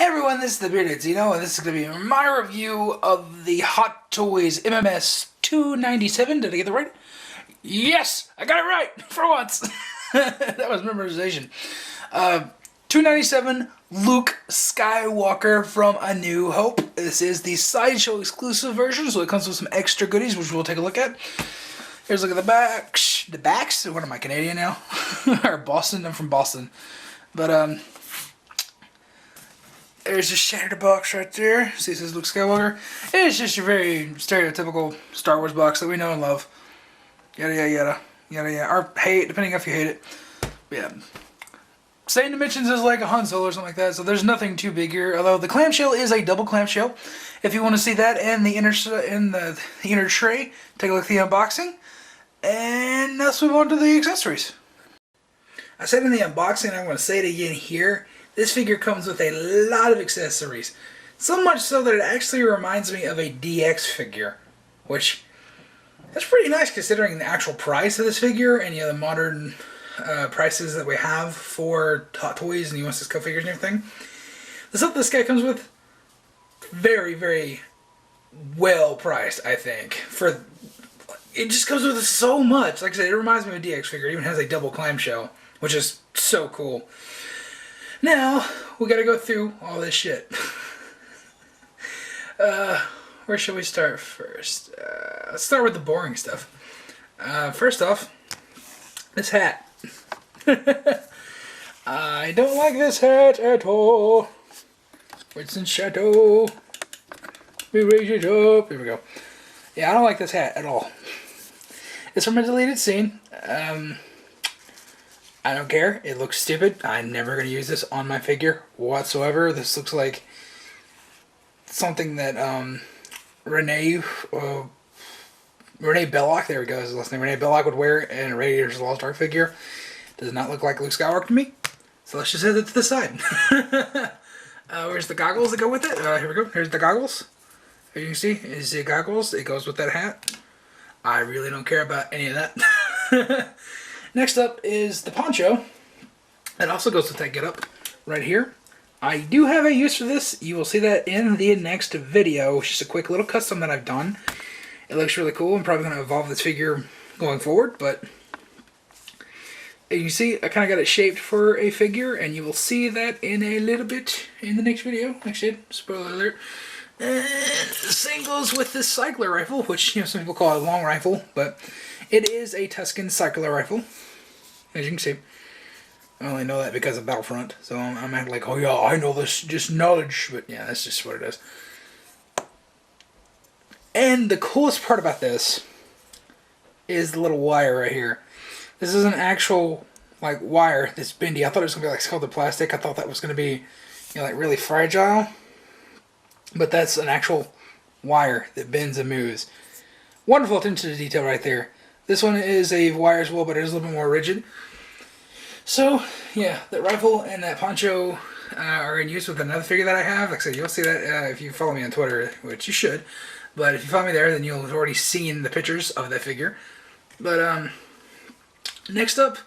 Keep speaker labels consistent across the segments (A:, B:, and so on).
A: Everyone, this is the Bearded Zeno, and this is going to be my review of the Hot Toys MMS 297. Did I get that right? Yes! I got it right! For once! That was memorization. 297 Luke Skywalker from A New Hope. This is the Sideshow exclusive version, so it comes with some extra goodies, which we'll take a look at. Here's a look at the backs. The backs? What am I, Canadian now? Or Boston? I'm from Boston. But, there's a shattered box right there. See, it says Luke Skywalker. It's just your very stereotypical Star Wars box that we know and love. Yada, yada, yada. Yada, yada. Or hate, depending if you hate it. But yeah. Same dimensions as like a Han Solo or something like that, so there's nothing too big here. Although the clamshell is a double clamshell. If you want to see that and the inner tray, take a look at the unboxing. And let's move on to the accessories. I said in the unboxing, and I'm going to say it again here. This figure comes with a lot of accessories. So much so that it actually reminds me of a DX figure. Which, that's pretty nice considering the actual price of this figure and the modern prices that we have for Hot Toys and USS Cup figures and everything. The stuff this guy comes with, very, very well priced, I think. It just comes with so much. Like I said, it reminds me of a DX figure. It even has a double clamshell, which is so cool. Now, we gotta go through all this shit. Where should we start first? Let's start with the boring stuff. First off, this hat. I don't like this hat at all. It's in shadow. We raise it up. Here we go. Yeah, I don't like this hat at all. It's from a deleted scene. I don't care. It looks stupid. I'm never going to use this on my figure whatsoever. This looks like something that Renee Belloc, there we go, is his last name, Renee Belloc would wear in a Raiders of the Lost Ark figure. Does not look like Luke Skywalker to me. So let's just head it to the side. Where's the goggles that go with it? Here we go. Here's the goggles. As you can see, is the goggles. It goes with that hat. I really don't care about any of that. Next up is the poncho. It also goes with that getup right here. I do have a use for this. You will see that in the next video. It's just a quick little custom that I've done. It looks really cool. I'm probably going to evolve this figure going forward, but as you can see, I kind of got it shaped for a figure, and you will see that in a little bit in the next video. Actually, spoiler alert. And the same goes with this cycler rifle, which some people call it a long rifle, but it is a Tuscan cycler rifle. As you can see, I only know that because of Battlefront, so I'm acting like, oh yeah, I know this, just knowledge, but yeah, that's just what it is. And the coolest part about this is the little wire right here. This is an actual, like, wire that's bendy. I thought it was going to be like sculpted plastic. I thought that was going to be, like really fragile. But that's an actual wire that bends and moves. Wonderful attention to detail right there. This one is a wire as well, but it is a little bit more rigid. So, yeah, that rifle and that poncho are in use with another figure that I have. Like I said, you'll see that if you follow me on Twitter, which you should. But if you follow me there, then you'll have already seen the pictures of that figure. But, next up,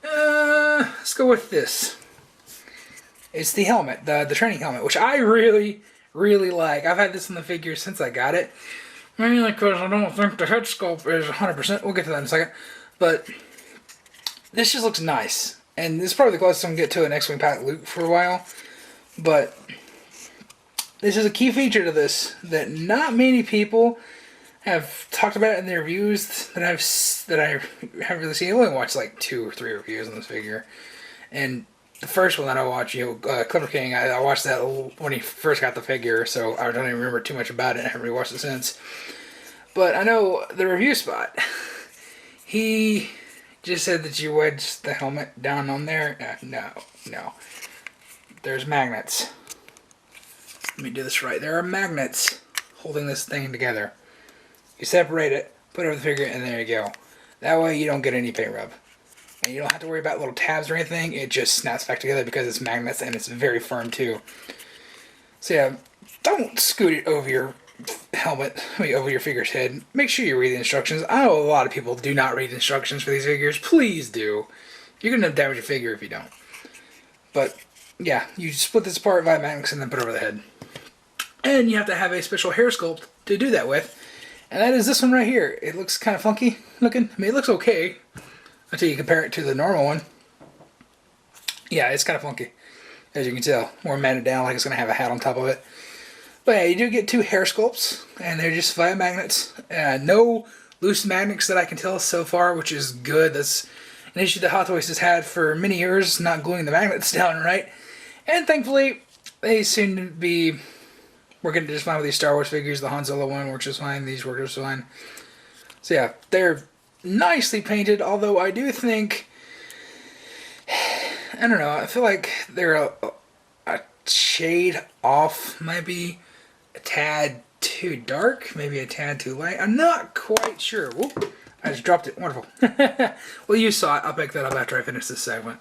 A: let's go with this. It's the helmet, the training helmet, which I really, really like. I've had this in the figure since I got it. Mainly because I don't think the head sculpt is 100%. We'll get to that in a second. But this just looks nice. And this is probably the closest I'm going to get to an X-Wing Pack Luke for a while. But this is a key feature to this that not many people have talked about in their reviews that I haven't really seen. I only watched like 2 or 3 reviews on this figure. And the first one that I watched, Clipper King, I watched that when he first got the figure, so I don't even remember too much about it. I haven't really watched it since. But I know the review spot. He just said that you wedge the helmet down on there. No. There's magnets. Let me do this right. There are magnets holding this thing together. You separate it, put it over the figure, and there you go. That way you don't get any paint rub. And you don't have to worry about little tabs or anything. It just snaps back together because it's magnets and it's very firm too. So yeah, don't scoot it over your helmet, over your figure's head. Make sure you read the instructions. I know a lot of people do not read instructions for these figures. Please do. You're going to damage your figure if you don't. But yeah, you split this apart via magnets and then put it over the head. And you have to have a special hair sculpt to do that with. And that is this one right here. It looks kind of funky looking. I mean, it looks okay until you compare it to the normal one. Yeah, it's kind of funky, as you can tell. More matted down, like it's going to have a hat on top of it. But yeah, you do get 2 hair sculpts, and they're just via magnets. No loose magnets that I can tell so far, which is good. That's an issue that Hot Toys has had for many years, not gluing the magnets down right. And thankfully, they seem to be working just fine with these Star Wars figures. The Han Solo one works just fine. These work just fine. So yeah, they're nicely painted, although I do think, I don't know, I feel like they're a shade off, maybe a tad too dark, maybe a tad too light. I'm not quite sure. Whoop, I just dropped it. Wonderful. Well, you saw it. I'll pick that up after I finish this segment.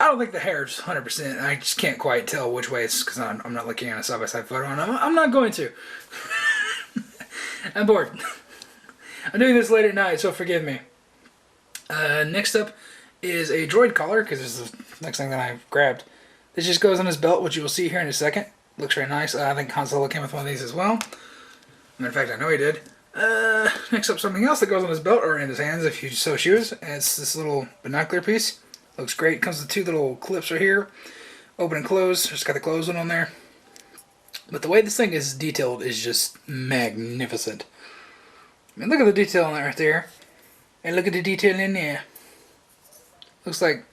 A: I don't think the hair is 100%. I just can't quite tell which way it's because I'm not looking at a side-by-side photo, and I'm not going to. I'm bored. I'm doing this late at night, so forgive me. Next up is a droid collar, because this is the next thing that I grabbed. This just goes on his belt, which you will see here in a second. Looks very nice. I think Han Solo came with one of these as well. Matter of fact, I know he did. Next up, something else that goes on his belt or in his hands, if you so choose. And it's this little binocular piece. Looks great. Comes with 2 little clips right here. Open and close. Just got the closed one on there. But the way this thing is detailed is just magnificent. I mean, look at the detail on that right there. And look at the detail in there. Looks like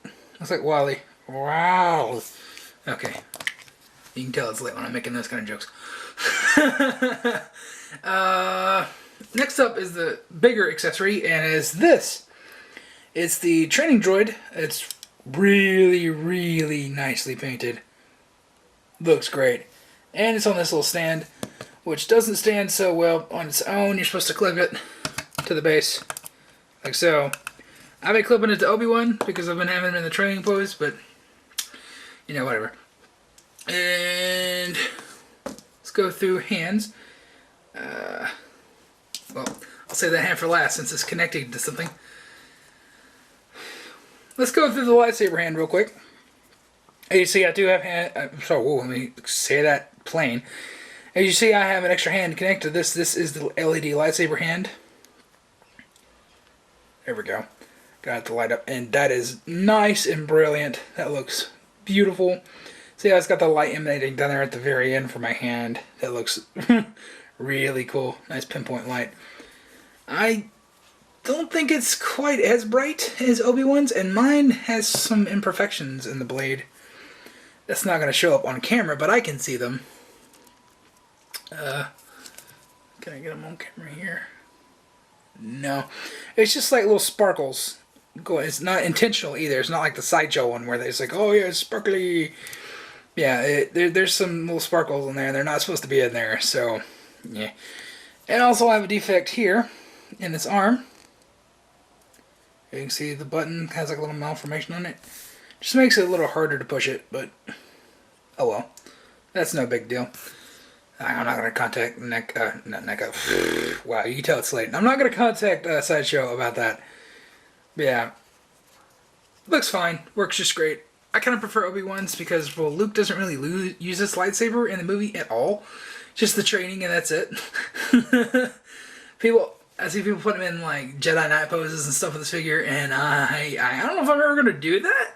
A: Wally. Wow. Okay. You can tell it's late when I'm making those kind of jokes. Next up is the bigger accessory, and is this. It's the training droid. It's really, really nicely painted. Looks great. And it's on this little stand, which doesn't stand so well on its own. You're supposed to clip it to the base, like so. I've been clipping it to Obi-Wan because I've been having him in the training pose, but, you know, whatever. And let's go through hands. Well, I'll save that hand for last since it's connected to something. Let's go through the lightsaber hand real quick. As you see, I do have hand. Sorry, whoa, let me say that plain. As you see, I have an extra hand connected to this. This is the LED lightsaber hand. There we go. Got it to light up, and that is nice and brilliant. That looks beautiful. See how it's got the light emanating down there at the very end for my hand. That looks really cool. Nice pinpoint light. I don't think it's quite as bright as Obi-Wan's, and mine has some imperfections in the blade. That's not going to show up on camera, but I can see them. Can I get them on camera here? No. It's just like little sparkles. It's not intentional either. It's not like the Sideshow one where it's like, oh yeah, it's sparkly. Yeah, there's some little sparkles in there, and they're not supposed to be in there, so, yeah. And also I have a defect here in this arm. You can see the button has like a little malformation on it. Just makes it a little harder to push it, but oh well. That's no big deal. I'm not going to contact wow, you can tell it's late. I'm not going to contact Sideshow about that. But yeah. Looks fine. Works just great. I kind of prefer Obi-Wan's because, well, Luke doesn't really use this lightsaber in the movie at all. Just the training and that's it. I see people put him in like Jedi Knight poses and stuff with this figure, and I don't know if I'm ever going to do that.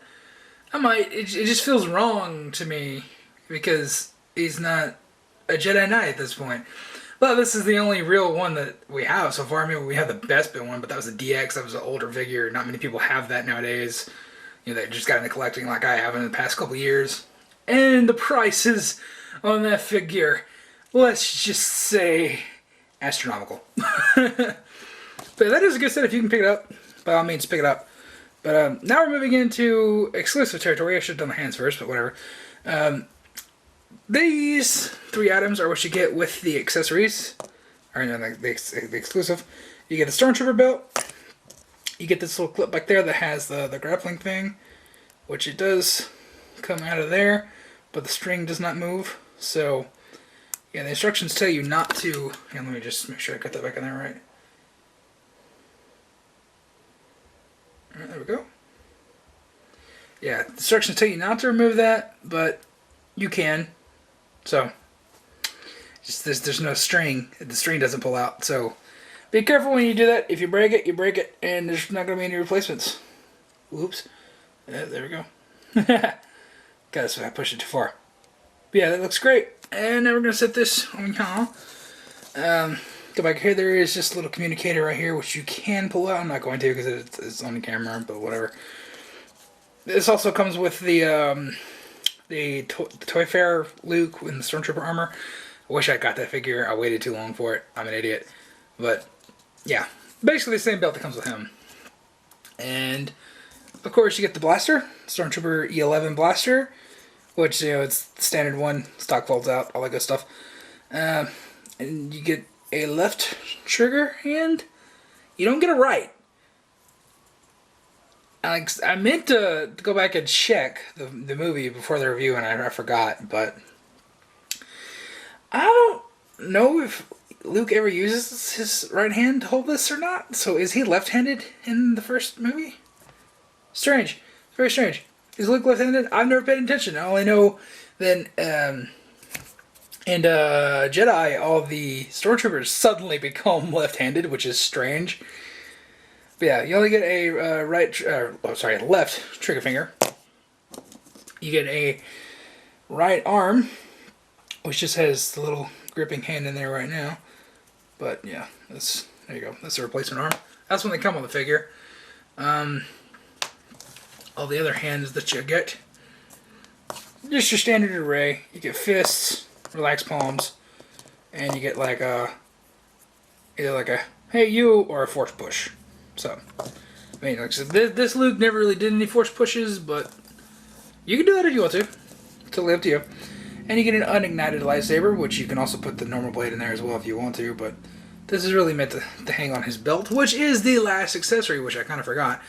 A: I might. It just feels wrong to me because he's not a Jedi Knight at this point. But this is the only real one that we have so far. I mean, we have the Best Bit one, but that was a DX. That was an older figure. Not many people have that nowadays. You know, they just got into collecting like I have in the past couple years. And the prices on that figure, let's just say, astronomical. But that is a good set if you can pick it up. By all means, pick it up. But now we're moving into exclusive territory. I should have done the hands first, but whatever. These 3 items are what you get with the accessories. Or no, the exclusive. You get the Stormtrooper belt. You get this little clip back there that has the grappling thing, which it does come out of there, but the string does not move. So, yeah, the instructions tell you not to. And let me just make sure I got that back in there right. Alright, there we go. Yeah, instructions tell you not to remove that, but you can. So, just there's no string. The string doesn't pull out. So, be careful when you do that. If you break it, you break it, and there's not going to be any replacements. Whoops. There we go. Guys, I pushed it too far. But yeah, that looks great. And now we're going to set this on y'all. Go back here. There is just a little communicator right here, which you can pull out. I'm not going to because it's on the camera, but whatever. This also comes with the Toy Fair Luke in the Stormtrooper armor. I wish I got that figure. I waited too long for it. I'm an idiot. But, yeah. Basically the same belt that comes with him. And, of course, you get the blaster. Stormtrooper E11 blaster. Which, you know, it's the standard one. Stock folds out. All that good stuff. And you get a left trigger hand. You don't get a right. I meant to go back and check the movie before the review, and I forgot, but I don't know if Luke ever uses his right hand to hold this or not. So is he left-handed in the first movie? Strange. Very strange. Is Luke left-handed? I've never paid attention. I only know that in Jedi, all the Stormtroopers suddenly become left-handed, which is strange. But yeah, you only get a left trigger finger. You get a right arm, which just has the little gripping hand in there right now. But yeah, there you go. That's a replacement arm. That's when they come on the figure. All the other hands that you get, just your standard array. You get fists, relaxed palms, and you get like either like a hey you or a force push. So, I mean, like I said, this Luke never really did any force pushes, but you can do that if you want to. Totally up to you. And you get an unignited lightsaber, which you can also put the normal blade in there as well if you want to, but this is really meant to hang on his belt, which is the last accessory, which I kind of forgot.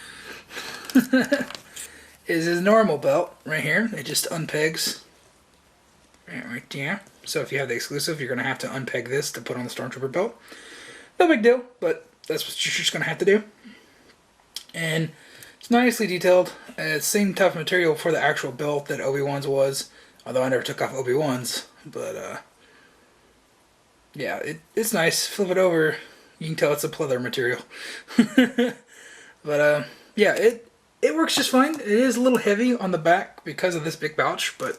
A: Is his normal belt right here. It just unpegs right there. So if you have the exclusive, you're going to have to unpeg this to put on the Stormtrooper belt. No big deal, but that's what you're just going to have to do. And it's nicely detailed. It's same tough material for the actual belt that Obi-Wan's was. Although I never took off Obi-Wan's. But, yeah, it's nice. Flip it over. You can tell it's a pleather material. But, yeah, it works just fine. It is a little heavy on the back because of this big pouch. But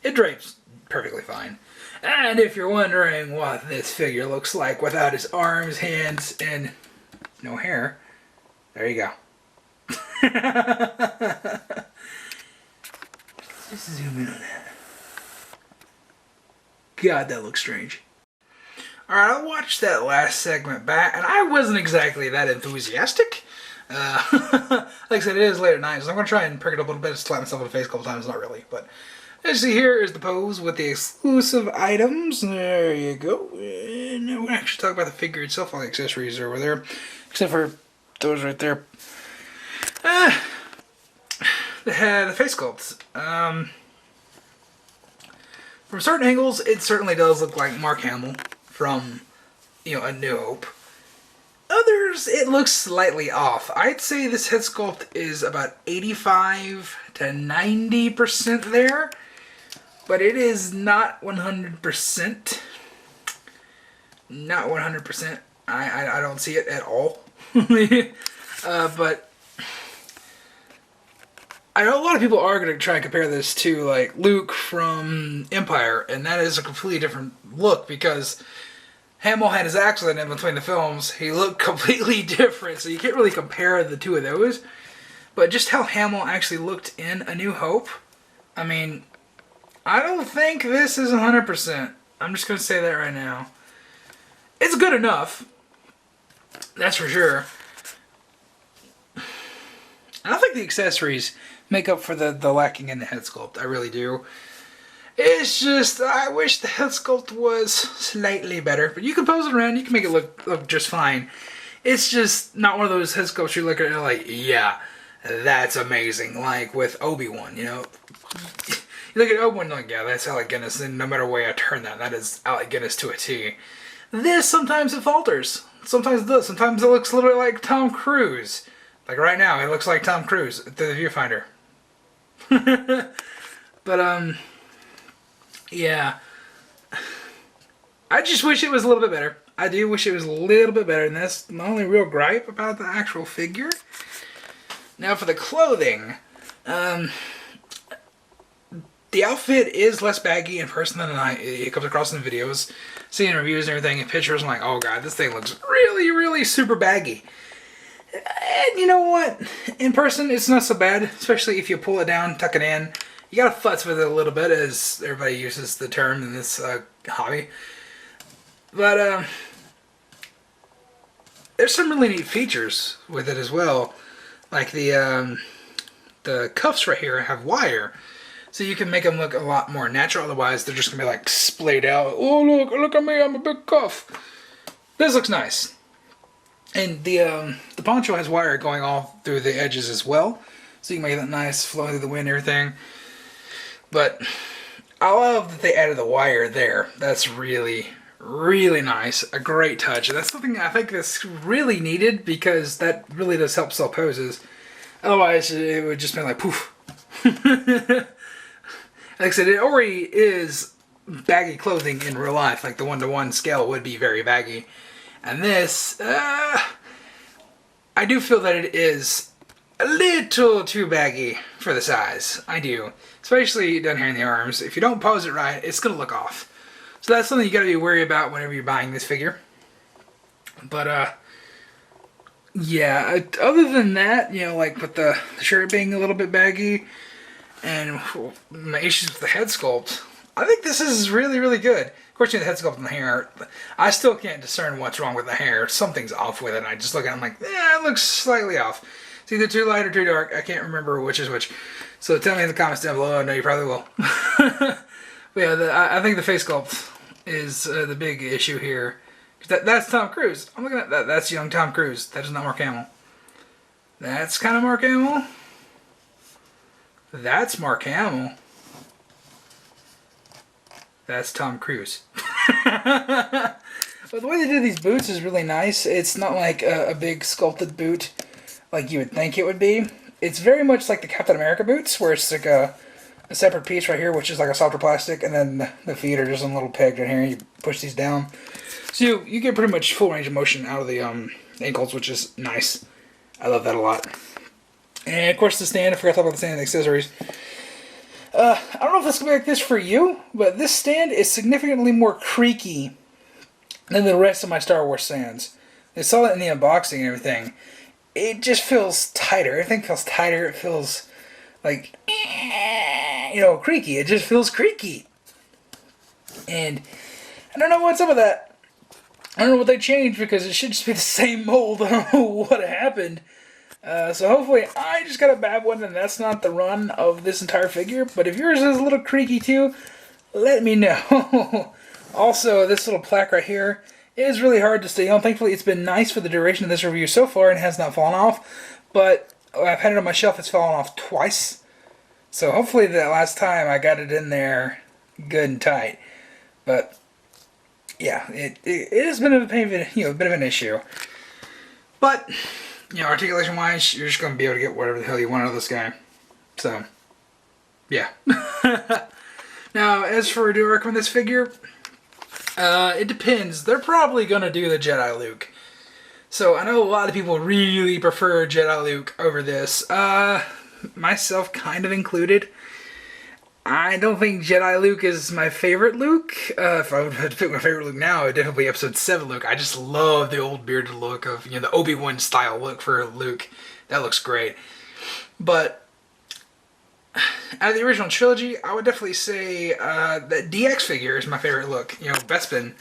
A: it drapes perfectly fine. And if you're wondering what this figure looks like without his arms, hands, and no hair, there you go. Just zoom in on that. God, that looks strange. Alright, I watched that last segment back, and I wasn't exactly that enthusiastic. Like I said, it is late at night, so I'm going to try and perk it up a little bit, slap myself in the face a couple times, not really, but as you see here is the pose with the exclusive items. There you go. And now we're going to actually talk about the figure itself. All the accessories are over there, except for those right there. They had the face sculpts. From certain angles, it certainly does look like Mark Hamill from, A New Hope. Others, it looks slightly off. I'd say this head sculpt is about 85 to 90% there. But it is not 100%. Not 100%. I don't see it at all. But I know a lot of people are going to try and compare this to like Luke from Empire, and that is a completely different look because Hamill had his accident in between the films. He looked completely different, so you can't really compare the two of those. But just how Hamill actually looked in A New Hope, I mean, I don't think this is 100%. I'm just going to say that right now. It's good enough. That's for sure. I think the accessories make up for the lacking in the head sculpt. I really do. It's just, I wish the head sculpt was slightly better. But you can pose it around. You can make it look just fine. It's just not one of those head sculpts you look at and you're like, yeah, that's amazing. Like with Obi-Wan, You look at Obi-Wan like, yeah, that's Alec Guinness, and no matter way I turn that is Alec Guinness to a T. This, sometimes it falters. Sometimes it does. Sometimes it looks a little bit like Tom Cruise. Like right now, it looks like Tom Cruise through the viewfinder. But yeah. I just wish it was a little bit better. I do wish it was a little bit better, and that's my only real gripe about the actual figure. Now for the clothing. The outfit is less baggy in person than it comes across in the videos. Seeing reviews and everything and pictures, I'm like, oh god, this thing looks really, really super baggy. And you know what? In person, it's not so bad, especially if you pull it down, tuck it in. You gotta futz with it a little bit, as everybody uses the term in this hobby. But there's some really neat features with it as well. Like the cuffs right here have wire. So you can make them look a lot more natural. Otherwise, they're just going to be like splayed out. Oh, look at me, I'm a big cuff. This looks nice. And the poncho has wire going all through the edges as well. So you can make that nice, flowing through the wind and everything. But I love that they added the wire there. That's really, really nice. A great touch. And that's something I think that's really needed, because that really does help sell poses. Otherwise, it would just be like poof. Like I said, it already is baggy clothing in real life. Like the 1-to-1 scale would be very baggy. And this, I do feel that it is a little too baggy for the size. I do. Especially down here in the arms. If you don't pose it right, it's going to look off. So that's something you got to be wary about whenever you're buying this figure. But, yeah, other than that, you know, like with the shirt being a little bit baggy, and my issues with the head sculpt, I think this is really, really good. Of course, you know, the head sculpt and the hair, I still can't discern what's wrong with the hair. Something's off with it, and I just look at it and I'm like, it looks slightly off. It's either too light or too dark. I can't remember which is which. So tell me in the comments down below. I know you probably will. But yeah, I think the face sculpt is the big issue here. That's Tom Cruise. I'm looking at that. That's young Tom Cruise. That is not Mark Hamill. That's kind of Mark Hamill. That's Mark Hamill. That's Tom Cruise. But the way they did these boots is really nice. It's not like a big sculpted boot like you would think it would be. It's very much like the Captain America boots, where it's like a separate piece right here, which is like a softer plastic, and then the feet are just a little peg right here. You push these down. So you get pretty much full range of motion out of the ankles, which is nice. I love that a lot. And of course the stand, I forgot to talk about the stand and the accessories. I don't know if it's going to be like this for you, but this stand is significantly more creaky than the rest of my Star Wars stands. I saw that in the unboxing and everything. It just feels tighter. Everything feels tighter. It feels like, you know, creaky. It just feels creaky. And I don't know what's up with that. I don't know what they changed, because it should just be the same mold. I don't know what happened. So hopefully I just got a bad one and that's not the run of this entire figure. But if yours is a little creaky too, let me know. Also, this little plaque right here is really hard to stay on. Thankfully, it's been nice for the duration of this review so far and has not fallen off. But I've had it on my shelf, it's fallen off twice. So hopefully that last time I got it in there good and tight. But yeah, it has been a bit of an issue. But you know, articulation-wise, you're just going to be able to get whatever the hell you want out of this guy. So, yeah. Now, as for do I recommend this figure? It depends. They're probably going to do the Jedi Luke. So, I know a lot of people really prefer Jedi Luke over this. Myself kind of included. I don't think Jedi Luke is my favorite Luke. If I would have to pick my favorite Luke now, it would definitely be Episode 7 Luke. I just love the old bearded look of, you know, the Obi-Wan style look for Luke. That looks great. But out of the original trilogy, I would definitely say that DX figure is my favorite look. You know, Bespin.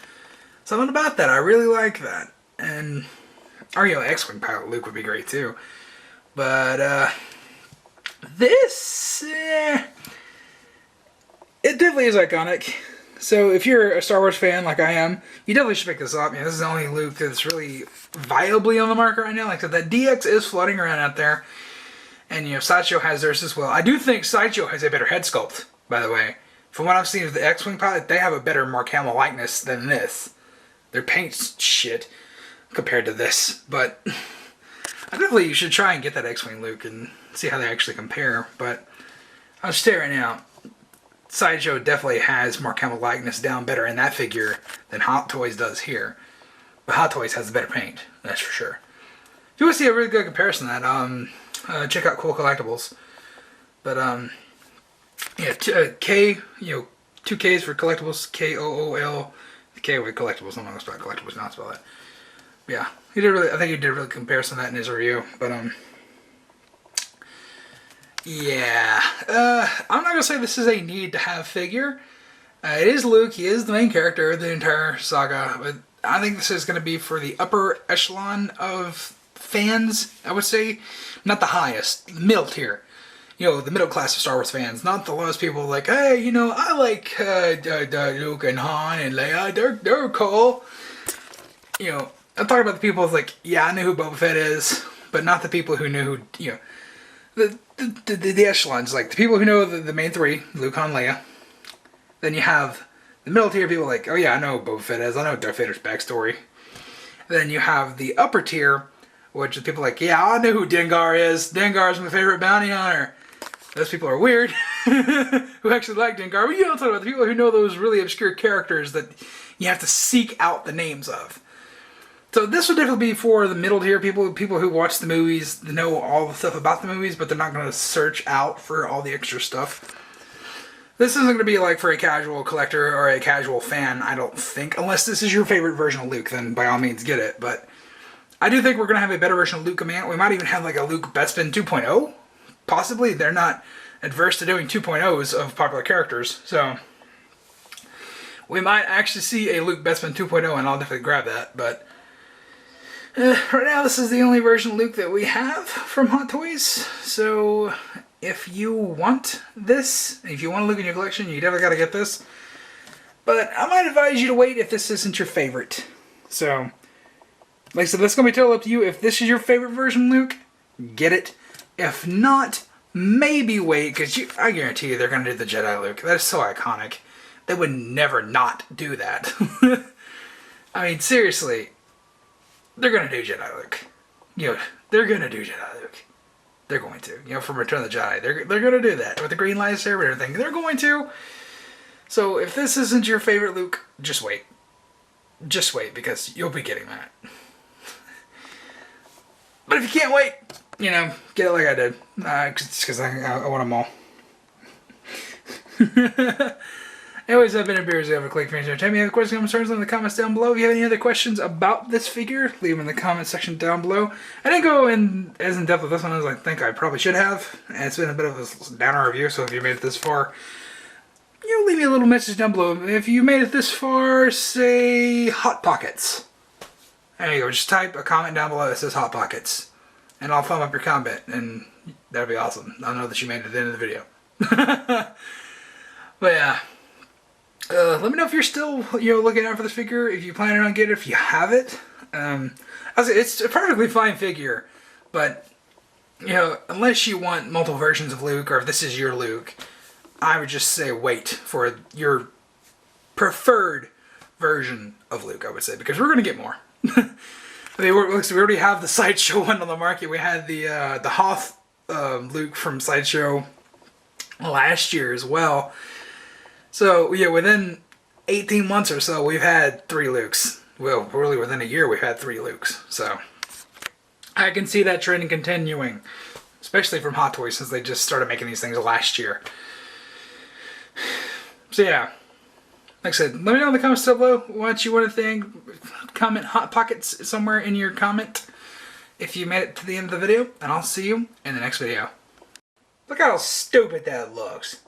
A: Something about that. I really like that. And, or, you know, X-Wing pilot Luke would be great too. But, this, it definitely is iconic. So if you're a Star Wars fan like I am, you definitely should pick this up. You know, this is the only Luke that's really viably on the market right now. Like I said, that DX is floating around out there. And, you know, Sideshow has theirs as well. I do think Sideshow has a better head sculpt, by the way. From what I've seen of the X-Wing pilot, they have a better Mark Hamill likeness than this. Their paint's shit compared to this. But I definitely you should try and get that X-Wing Luke and see how they actually compare. But I'll just tell you right now, Sideshow definitely has Mark Hamill likeness down better in that figure than Hot Toys does here. But Hot Toys has the better paint, that's for sure. If you want to see a really good comparison of that, check out Cool Collectibles. But yeah, K, you know, 2 Ks for collectibles, KOOL. The K with collectibles. I'm not gonna spell collectibles, not spell that. But yeah, he did really. I think he did a really good comparison of that in his review. But yeah, I'm not gonna say this is a need to have figure. It is Luke. He is the main character of the entire saga. But I think this is gonna be for the upper echelon of fans. I would say, not the highest, the middle tier. You know, the middle class of Star Wars fans, not the lowest people like, hey, you know, I like Luke and Han and Leia, they're cool. You know, I'm talking about the people like, yeah, I know who Boba Fett is, but not the people who knew who, you know, the echelons, like the people who know the main three, Luke, Han, Leia. Then you have the middle tier people like, oh yeah, I know who Boba Fett is, I know Darth Vader's backstory. Then you have the upper tier, which is people like, yeah, I know who Dengar is. Dengar's my favorite bounty hunter. Those people are weird, who actually like Dengar. But you don't talk about the people who know those really obscure characters that you have to seek out the names of. So this would definitely be for the middle tier people who watch the movies, know all the stuff about the movies, but they're not going to search out for all the extra stuff. This isn't going to be like for a casual collector or a casual fan, I don't think. Unless this is your favorite version of Luke, then by all means get it. But I do think we're going to have a better version of Luke Command. We might even have like a Luke Bespin 2.0. Possibly. They're not adverse to doing 2.0s of popular characters. So we might actually see a Luke Bespin 2.0 and I'll definitely grab that. But right now this is the only version of Luke that we have from Hot Toys. So if you want this, if you want a Luke in your collection, you definitely got to get this. But I might advise you to wait if this isn't your favorite. So like I said, that's going to be totally up to you. If this is your favorite version of Luke, get it. If not, maybe wait, because I guarantee you they're going to do the Jedi Luke. That is so iconic. They would never not do that. I mean, seriously, they're going to do Jedi Luke. You know, they're going to do Jedi Luke. They're going to. You know, from Return of the Jedi. They're going to do that. With the green lightsaber and everything. They're going to. So, if this isn't your favorite Luke, just wait. Just wait, because you'll be getting that. But if you can't wait, you know, get it like I did. Just because I want them all. Anyways, I've been a Beers over Click Fans. Tell me if you have questions, concerns in the comments down below. If you have any other questions about this figure, leave them in the comment section down below. I didn't go in as in depth with this one as I think I probably should have. And it's been a bit of a downer review, so if you made it this far, you know, leave me a little message down below. If you made it this far, say Hot Pockets. There you go. Just type a comment down below that says Hot Pockets. And I'll thumb up your comment, and that'd be awesome. I'll know that you made it to the end of the video. But yeah, let me know if you're still, you know, looking out for this figure. If you plan on getting it, if you have it. It's a perfectly fine figure, but you know, unless you want multiple versions of Luke, or if this is your Luke, I would just say wait for your preferred version of Luke. I would say, because we're gonna get more. We already have the Sideshow one on the market. We had the Hoth Luke from Sideshow last year as well. So yeah, within 18 months or so, we've had 3 Lukes. Well, really within a year, we've had 3 Lukes. So I can see that trend continuing, especially from Hot Toys since they just started making these things last year. So yeah. Like I said, let me know in the comments down below what you want to think. Comment Hot Pockets somewhere in your comment if you made it to the end of the video. And I'll see you in the next video. Look how stupid that looks.